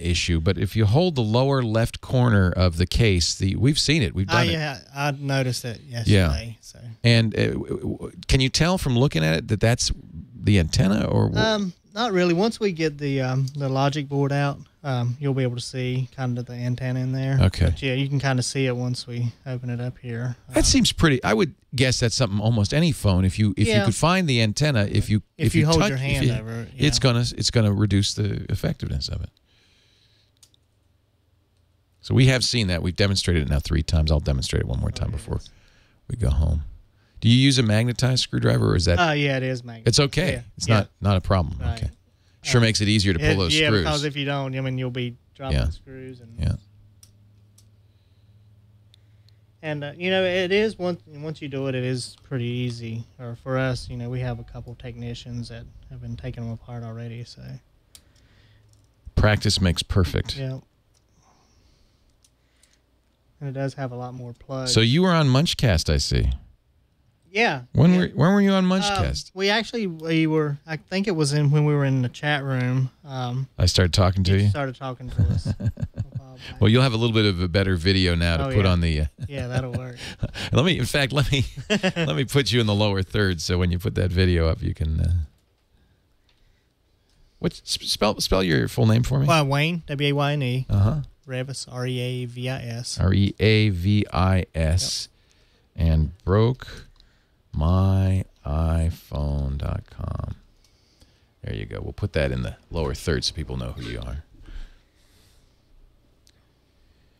issue, but if you hold the lower left corner of the case, we've seen it. We've done it. Yeah, I noticed it yesterday. Yeah. So. And can you tell from looking at it that that's the antenna, or not really. Once we get the logic board out, you'll be able to see kind of the antenna in there. Okay. But yeah, you can kind of see it once we open it up here. That seems pretty. I would guess that's something almost any phone. If you could find the antenna, if you hold touch, your hand over it, yeah. it's gonna reduce the effectiveness of it. So we have seen that. We've demonstrated it now 3 times. I'll demonstrate it one more time before we go home. Do you use a magnetized screwdriver, or is that? Yeah, it is magnetized. It's okay. Yeah. It's not a problem. Right. Okay. Sure makes it easier to pull those screws. Yeah, because if you don't, I mean, you'll be dropping screws. And you know, it is once you do it, it is pretty easy. Or for us, you know, we have a couple technicians that have been taking them apart already. So practice makes perfect. Yeah. And it does have a lot more plugs. So you were on Munchcast, I see. Yeah. When were you on Munchcast? We were. I think it was when we were in the chat room. I started talking to you. Started talking to us. Well, you'll have a little bit of a better video now to put on the. Yeah, that'll work. let me put you in the lower third, so when you put that video up, you can. Spell your full name for me? Wayne, W-A-Y-N-E. Reavis, R-E-A-V-I-S. R-E-A-V-I-S. Yep. And broke my iPhone.com. There you go. We'll put that in the lower third so people know who you are.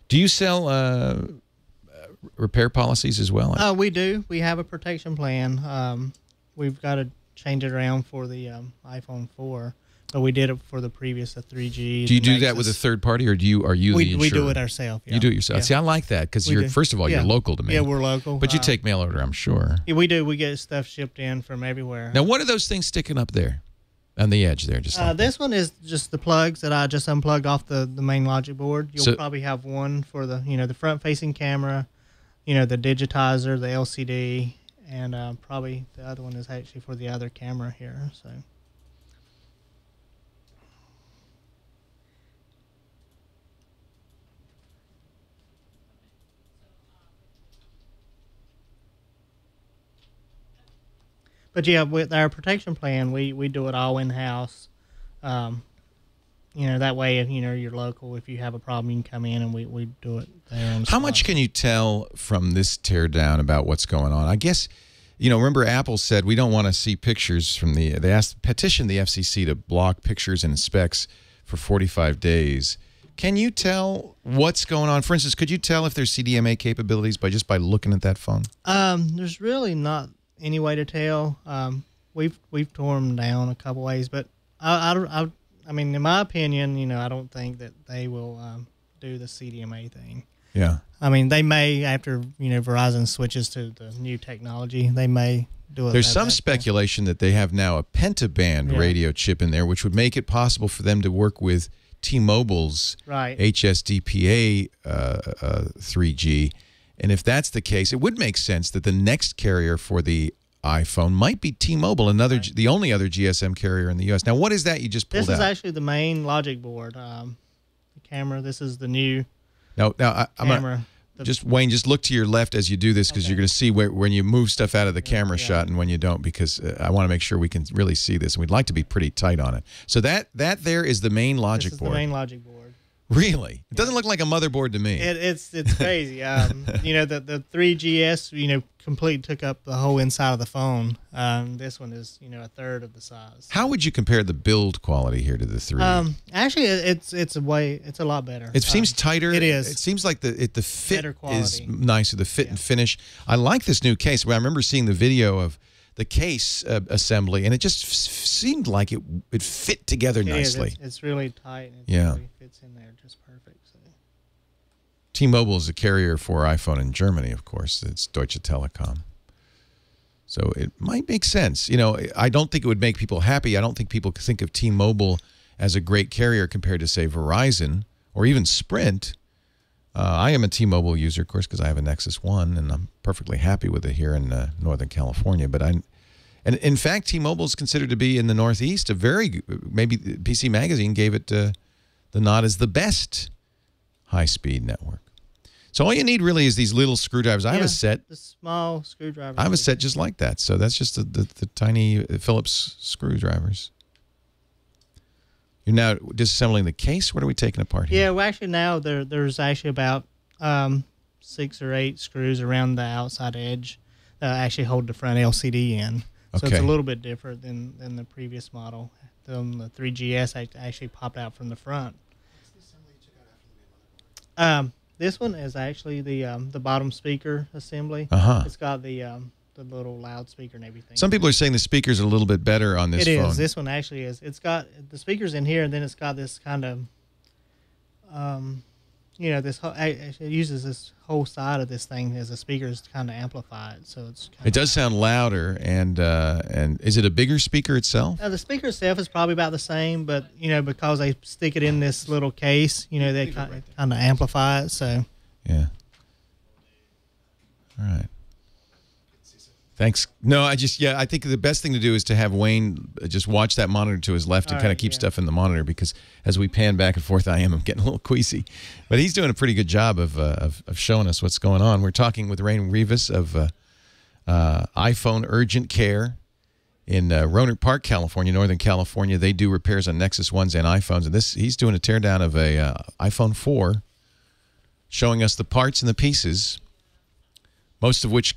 Do you sell repair policies as well? We do. We have a protection plan. We've got to change it around for the iPhone 4. But we did it for the previous 3G. Do you do that with a third party, or are you the insurer? We do it ourselves. Yeah. You do it yourself. Yeah. See, I like that because first of all, you're local to me. Yeah, we're local. But you take mail order, I'm sure. Yeah, we do. We get stuff shipped in from everywhere. Now, what are those things sticking up there on the edge there? Just like this one is just the plugs that I just unplugged off the main logic board. You'll probably have one for the front-facing camera, the digitizer, the LCD, and probably the other one is actually for the other camera here. So. But yeah, with our protection plan, we do it all in house. That way, if you're local, if you have a problem, you can come in and we do it there on the spot. How much can you tell from this teardown about what's going on? I guess, remember Apple said we don't want to see pictures from they petitioned the FCC to block pictures and specs for 45 days. Can you tell what's going on? For instance, could you tell if there's CDMA capabilities by looking at that phone? There's really not any way to tell. We've torn them down a couple ways, but I mean, in my opinion, I don't think that they will do the CDMA thing. Yeah. I mean, they may after Verizon switches to the new technology, they may do it. There's some speculation that they have now a pentaband radio chip in there, which would make it possible for them to work with T-Mobile's HSDPA 3G. And if that's the case, it would make sense that the next carrier for the iPhone might be T-Mobile, the only other GSM carrier in the U.S. Now, what is that you just pulled out? This is actually the main logic board. The camera. This is the new camera. Wayne, just look to your left as you do this because you're going to see when you move stuff out of the camera shot and when you don't, because I want to make sure we can really see this, and we'd like to be pretty tight on it. So that there is the main logic board. This is the main logic board. Really? It doesn't look like a motherboard to me. It's crazy. The 3GS, completely took up the whole inside of the phone. This one is, a third of the size. How would you compare the build quality here to the 3? Actually, it's a lot better. It seems tighter. It is. It seems like the fit is nicer, the fit and finish. I like this new case. I remember seeing the video of the case assembly, and it just seemed like it fit together nicely. It's really tight. And it really fits in there just perfect. So. T-Mobile is a carrier for iPhone in Germany, of course. It's Deutsche Telekom. So it might make sense. I don't think it would make people happy. I don't think people think of T-Mobile as a great carrier compared to, say, Verizon or even Sprint. I am a T-Mobile user, of course, because I have a Nexus 1, and I'm perfectly happy with it here in Northern California. And in fact, T-Mobile is considered to be in the Northeast maybe PC Magazine gave it the the Knot is the best high-speed network. So all you need really is these little screwdrivers. I have a set. The small screwdriver. I have a set just like that. So that's just the tiny Phillips screwdrivers. You're now disassembling the case. What are we taking apart here? Yeah, well, actually now there's actually about 6 or 8 screws around the outside edge that actually hold the front LCD in. So it's a little bit different than the previous model. The 3GS actually popped out from the front. This one is actually the bottom speaker assembly. It's got the little loudspeaker and everything. Some people are saying the speakers are a little bit better on this phone. It is. This one actually is. It's got the speakers in here, and then it's got this kind of, this it uses this whole side of this thing as a speakers kind of amplified. So it does sound louder, and is it a bigger speaker itself? The speaker itself is probably about the same, but because they stick it in this little case, they kind of amplify it. So yeah. All right. Thanks. No, I think the best thing to do is to have Wayne just watch that monitor to his left and kind of keep stuff in the monitor, because as we pan back and forth, I'm getting a little queasy. But he's doing a pretty good job of showing us what's going on. We're talking with Rain Rivas of iPhone Urgent Care in Rohnert Park, California, Northern California. They do repairs on Nexus 1s and iPhones. And he's doing a teardown of a iPhone 4, showing us the parts and the pieces, most of which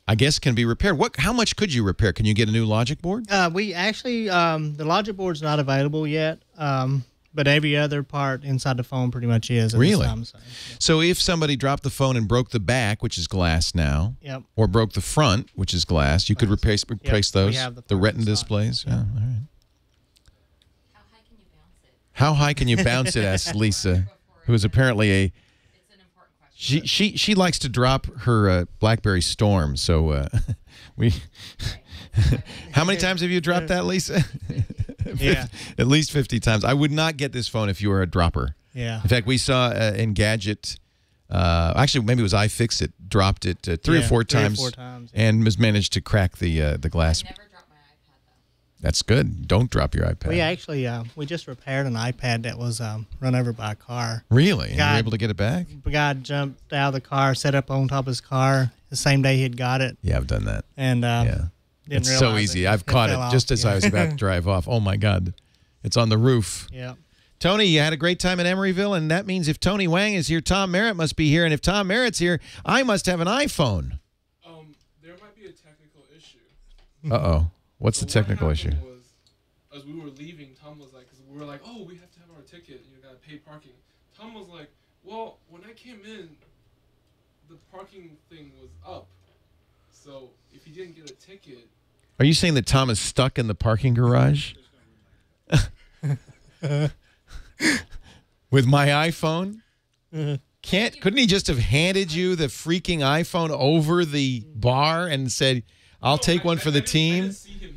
I guess can be repaired. How much could you repair? Can you get a new logic board? We actually, the logic board's not available yet, but every other part inside the phone pretty much is. Really? So if somebody dropped the phone and broke the back, which is glass now, or broke the front, which is glass, you could replace those, the Retina displays? Yeah. All right. How high can you bounce it? Asks Lisa, who is apparently She likes to drop her BlackBerry Storm, so How many times have you dropped that, Lisa? Yeah. At least 50 times. I would not get this phone if you were a dropper. Yeah. In fact, we saw in Gadget, actually maybe it was iFixit, dropped it 3 or 4 times, and has managed to crack the glass. I never dropped my iPad, though. That's good. Don't drop your iPad. We actually we just repaired an iPad that was run over by a car. Really? And you were able to get it back? The guy jumped out of the car, set up on top of his car the same day he had got it. Yeah, I've done that. And it's so easy. I've caught it just as I was about to drive off. Oh, my God. It's on the roof. Yeah. Tony, you had a great time in Emeryville, and that means if Tony Wang is here, Tom Merritt must be here, and if Tom Merritt's here, I must have an iPhone. There might be a technical issue. Uh-oh. What's the technical issue? As we were leaving, Tom was like, because we were like, oh, we have to have our ticket, and you got to pay parking. Tom was like, well, when I came in, the parking thing was up. So if you didn't get a ticket... Are you saying that Tom is stuck in the parking garage? With my iPhone? Couldn't he just have handed you the freaking iPhone over the bar and said, I'll take one for the team? I didn't see him